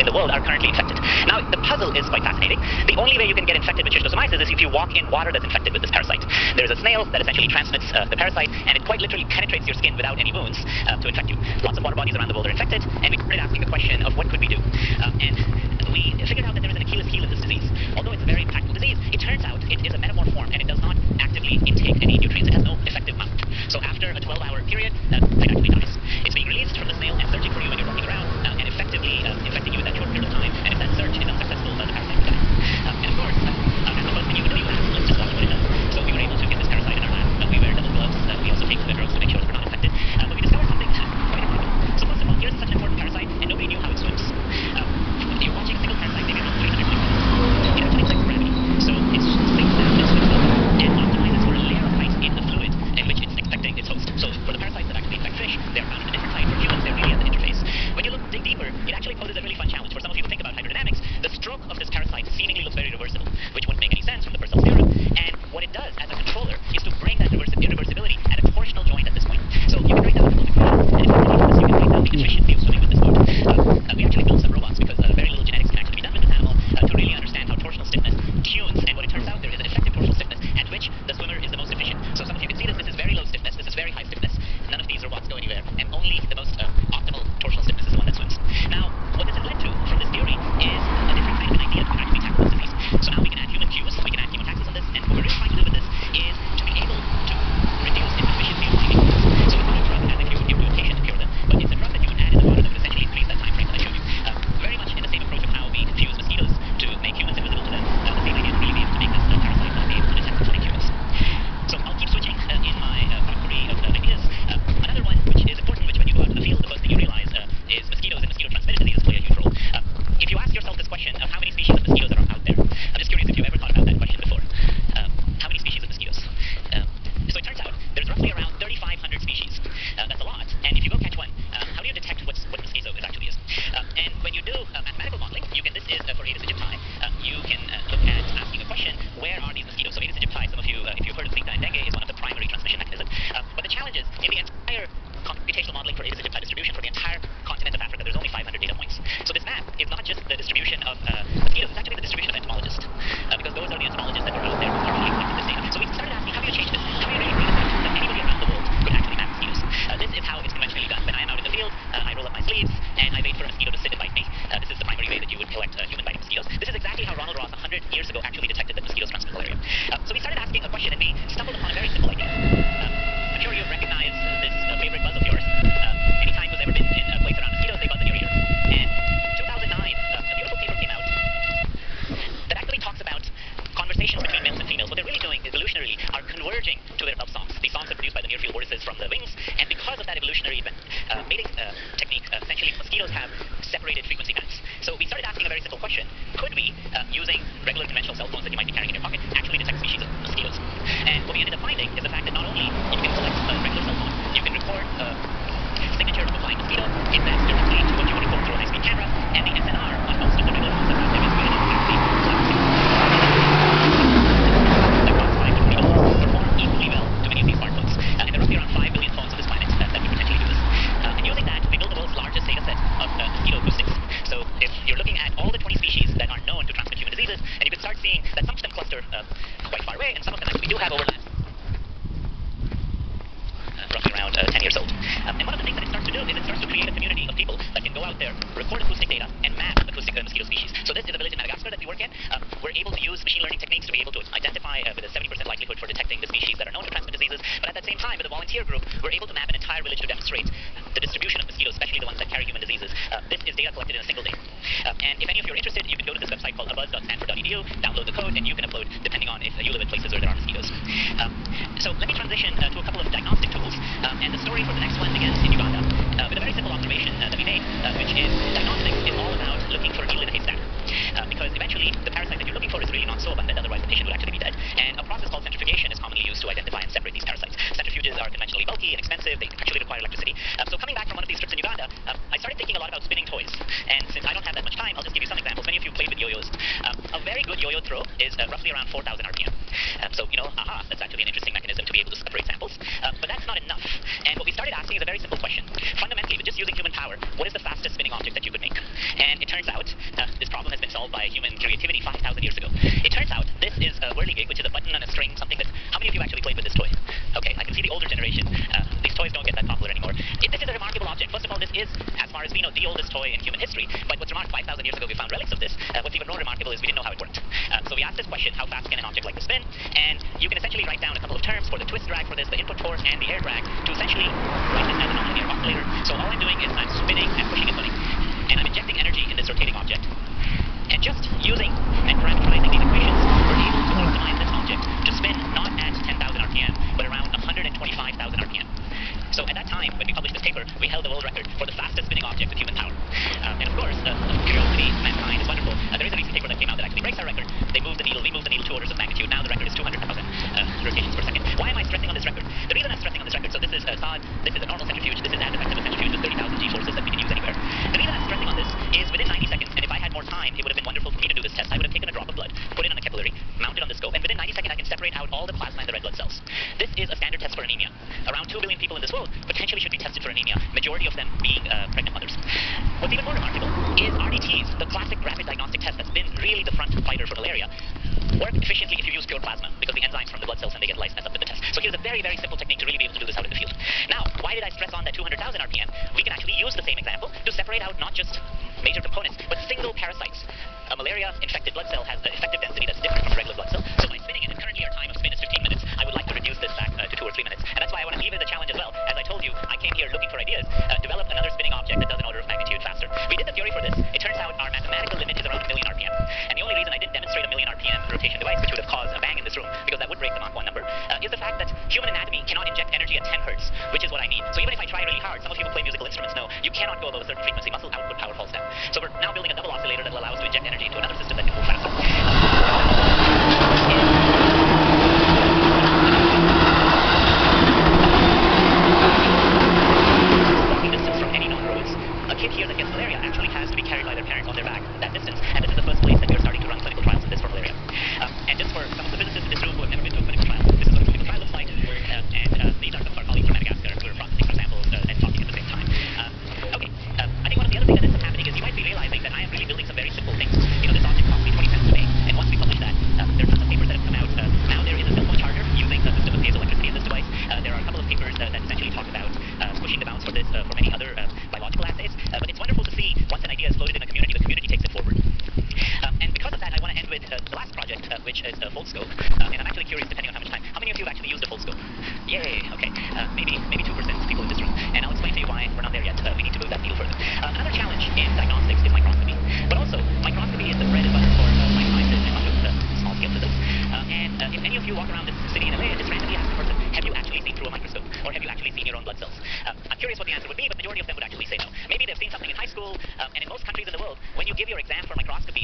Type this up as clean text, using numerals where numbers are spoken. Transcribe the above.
in the world are currently infected. Now, the puzzle is quite fascinating. The only way you can get infected with schistosomiasis is if you walk in water that's infected with this parasite. There is a snail that essentially transmits the parasite, and it quite literally penetrates your skin without any wounds to infect you. Lots of water bodies around the world are infected, and we started asking the question of what could we do. And we figured out that there is an Achilles heel in this disease. Although it's a very impactful disease, it turns out it is a metamorph form, and it does not actively intake any nutrients. It has no effective mount. So after a 12-hour period, it actually dies. It's being released from the snail and searching for you when you're walking around, and effectively infecting you in that short period of time. And if that search is unsuccessful, the parasite will die. And of course, that's the first thing you would do. You ask, let's just watch what it does. So we were able to get this parasite in our lab. We wear double gloves. We also take the drugs to make sure that we're not infected. But we discovered something quite remarkable. So first of all, here's such an important parasite, and nobody knew how it swims. You're watching a single parasite, maybe around 300 feet. It actually affects gravity. So it sinks down and swims up and optimizes for a layer of height in the fluid in which it's expecting its host. So for the parasites that actually infect fish, they're found at a different height. For humans, they're really at the interface. When you dig deeper, it actually poses a really fun challenge. For some of you who think about hydrodynamics, the stroke of this parasite seemingly looks very reversible, which wouldn't make any sense from the Purcell's theorem. And what it does as a controller is to bring that irreversibility at a torsional joint at this point. So you can write down a couple of equations, and effectively from this you can write down the efficiency of swimming with this boat. We actually built some robots because very little genetics can actually be done with this animal to really understand how torsional stiffness tunes. And what it turns out, there is an effective torsional stiffness at which the swimmer is the most efficient. So some of you can see this. This is very low stiffness. This is very high stiffness. None of these robots go anywhere, and only the most optimal torsional stiffness is the one that swims. Now, what this has led to from this theory is a different kind of an idea to actually tackle this disease. So now we can add human cues, we can add chemotaxis on this, and what we're really trying to do with this is to be able to reduce its efficiency of finding humans. So it's not a drug as if you would give to a patient to cure them, but it's a drug that you would add in the water that would essentially increase that time frame that I showed you. Very much in the same approach of how we infuse mosquitoes to make humans invisible to them. The same idea to really be able to make this parasite not be able to detect the clinic humans. So I'll keep switching in my potpourri of ideas. Another one which is important, which when you go out to the field, the first thing you realize is mosquitoes and mosquito-transmitted diseases play a huge role. If you ask yourself this question of how many species of mosquitoes are out there, I'm just curious if you've ever thought about that question before. How many species of mosquitoes? So it turns out there's roughly around 3,500 species. That's a lot. And if you go catch one, how do you detect what mosquito it actually is? And when you do mathematical modeling, this is for Aedes aegypti. You can look at asking a question, where are these mosquitoes? So Aedes aegypti, some of you, if you've heard of Zika and dengue, is one of the primary transmission mechanisms. But the challenge is, in the entire computational modeling for Aedes aegypti distribution for the entire continent of Africa, there's only 500 data points. So this map is not just the distribution of mosquitoes, it's actually the distribution of entomologists. Because those are the entomologists that are out there who are really collecting this data. So we started asking, how do you change this? How do you really bring this out that anybody around the world could actually map mosquitoes? This is how it's conventionally done. When I am out in the field, I roll up my sleeves, and I wait for a mosquito to sit and bite me. This is the primary way that you would collect human biting mosquitoes. This is exactly how Ronald Ross 100 years ago actually detected that mosquitoes transmit malaria. So we started asking a question, and we stumbled upon a very simple idea. I'm sure you've recognized this favorite buzz of yours. Anytime who's ever been in a place around mosquitoes, they buzz in your ear. And 2009, a beautiful paper came out that actually talks about conversations between males and females. What they're really doing evolutionarily are converging to their love songs. These songs are produced by the near-field vortices from the wings, and because of that evolutionary event, mating technique, essentially mosquitoes have separated frequency bands. So we started asking a very simple question. Could we, using regular conventional cell phones that you might be carrying in your pocket, actually detect species of mosquitoes? And what we ended up finding is the fact that not only you can collect a regular cell phone, you can record a signature of a flying mosquito, it maps directly to what you would record through a high-speed camera, and the SNR on most of the regular phones that are out there is really not perform equally well to many of these smartphones. And there are roughly around 5 billion phones on this planet that could potentially do this. And using that, we built the world's largest data set of mosquito acoustics. So if you're looking at all the 20 species that are known to transmit human diseases, and you can start seeing that some of them cluster quite far away, and some of them actually do have overlap. Roughly around 10 years old. And one of the things that it starts to do is it starts to create a community of people that can go out there, record acoustic data, and map acoustic mosquito species. So this is a village in Madagascar that we work in. We're able to use machine learning techniques to be able to identify with a 70% likelihood for detecting the species that are known to transmit diseases. But at that same time, with a volunteer group, we're able to map an entire village to demonstrate the distribution of mosquitoes, especially the ones that carry human diseases. This is data collected in a single day. And if any of you are interested, you can go to this website called abuzz.stanford.edu, download the code, and you can upload depending on if you live in places where there are mosquitoes. So let me transition to a couple of diagnostic tools. And the story for the next one begins in Uganda with a very simple observation that we made, which is diagnostics is all about looking for a needle in a haystack. Because eventually, the parasite that you're looking for is really not so abundant, otherwise the patient would actually be dead. And a process called centrifugation is commonly used to identify and separate these parasites. Centrifuges are conventionally bulky and expensive. They actually require electricity. So coming back from one of these trips in Uganda, I started thinking a lot about spinning toys. And since I don't have that much time, I'll just give you some examples. Many of you played with yo-yos. A very good yo-yo throw is roughly around 4,000 RPM. So, that's actually an interesting mechanism to be able to separate samples. But that's not enough. And what we started asking is a very simple question. Fundamentally, with just using human power, what is the fastest spinning object that you could make? And it turns out by human creativity 5,000 years ago. It turns out this is a whirligig, which is a button on a string, something that... How many of you actually played with this toy? Okay, I can see the older generation. These toys don't get that popular anymore. This is a remarkable object. First of all, this is, as far as we know, the oldest toy in human history. But what's remarkable, 5,000 years ago we found relics of this. What's even more remarkable is we didn't know how it worked. So we asked this question, how fast can an object like this spin? And you can essentially write down a couple of terms for the twist drag for this, the input force, and the air drag to essentially write this as a nonlinear oscillator. So all I'm doing is I'm spinning and pushing and pulling. And I'm injecting energy in this rotating object. And just using and parameterizing these equations, we're able to optimize this object to spin not at 10,000 RPM, but around 125,000 RPM. So at that time, when we published this paper, we held the world record for the fastest spinning object with human power. And of course, curiosity, mankind is wonderful. There is a recent paper that came out that actually breaks our record. They moved the needle, we moved the needle 2 orders of magnitude. Now the record is 200,000 rotations per second. Why am I stressing on this record? The reason I'm stressing on this record, so this is SOD, this is a normal centrifuge, this is as effective a centrifuge with 30,000 G-forces that we can use anywhere. The reason I'm stressing on this is within 90 seconds, and if I had more time, it would have been wonderful for me to do this test. I would have taken a drop of blood, put it on a capillary, mounted on the scope, and within 90 seconds I can separate out all the plasma and the red blood cells. This is a standard test for anemia. Around 2 billion people in this world potentially should be tested for anemia, majority of them being pregnant mothers. What's even more remarkable is RDTs, the classic rapid diagnostic test that's been really the front fighter for malaria, work efficiently if you use pure plasma, because the enzymes from the blood cells when they get lysed mess up with the test. So here's a very, very simple technique to really be able to do this out in the field. Now, why did I stress on that 200,000 RPM? We can actually use the same example to separate out not just major components, but single parasites. A malaria-infected blood cell has an effective density that's different from a regular blood cell. So by spinning it, and currently our time of spin is 15 minutes, I would like to reduce this back to 2 or 3 minutes. And that's why I want to leave it as a challenge as well. As I told you, I came here looking for ideas, develop another spinning object that does an order of magnitude faster. We did the theory for this. It turns out our mathematical limit is around 1 million RPM. And the only reason I didn't demonstrate a 1 million RPM rotation device, which would have caused a bang in this room, because that would break the Mach 1 number, is the fact that human anatomy cannot inject energy at 10 hertz, which is what I need. So even if I try really hard, some of you who play musical instruments know, you cannot go above a certain frequency. Muscle output power falls down. So we're now building a double oscillator that will allow us to inject energy into another system that can move faster. Walking distance from any known roads. A kid here that gets malaria actually has to be carried by their parent on their back that distance, and this is the first place that we are starting to run clinical trials of this for malaria. And just for some of the physicists in this room who have never been to a clinical trial, this is what a clinical trial looks like, and these are some of our colleagues from Madagascar who are processing for samples and talking at the same time. Okay, I think one of the other things that is happening is you might be realizing that I am really building some very simple things. You know, this object cost me 20 cents to make, and once we publish that, there are tons of papers that have come out. Now there is a cell phone charger using a system of piezoelectricity in this device. There are a couple of papers that essentially talk about pushing the bounds for this for many other biological assays. But it's wonderful to see once an idea is floated in a community, the community takes it forward. And because of that, I want to end with the last project, which is a Foldscope. And I'm actually curious, depending on how much time, how many of you have actually used a Foldscope? Yay, okay. Maybe 2% of people in this room. And I'll explain to you why we're not there yet. We need to move that needle further. Another challenge in diagnostics is microscopy. But also, microscopy is the bread and butter for life sciences and not just small-scale physics. And if any of you walk around this city in LA and just randomly ask a person, have you actually seen through a microscope? Or have you actually seen your own blood cells? I'm curious what the answer would be, but majority of them would actually say no. Maybe they've seen something in high school, and in most countries in the world, when you give your exam for microscopy,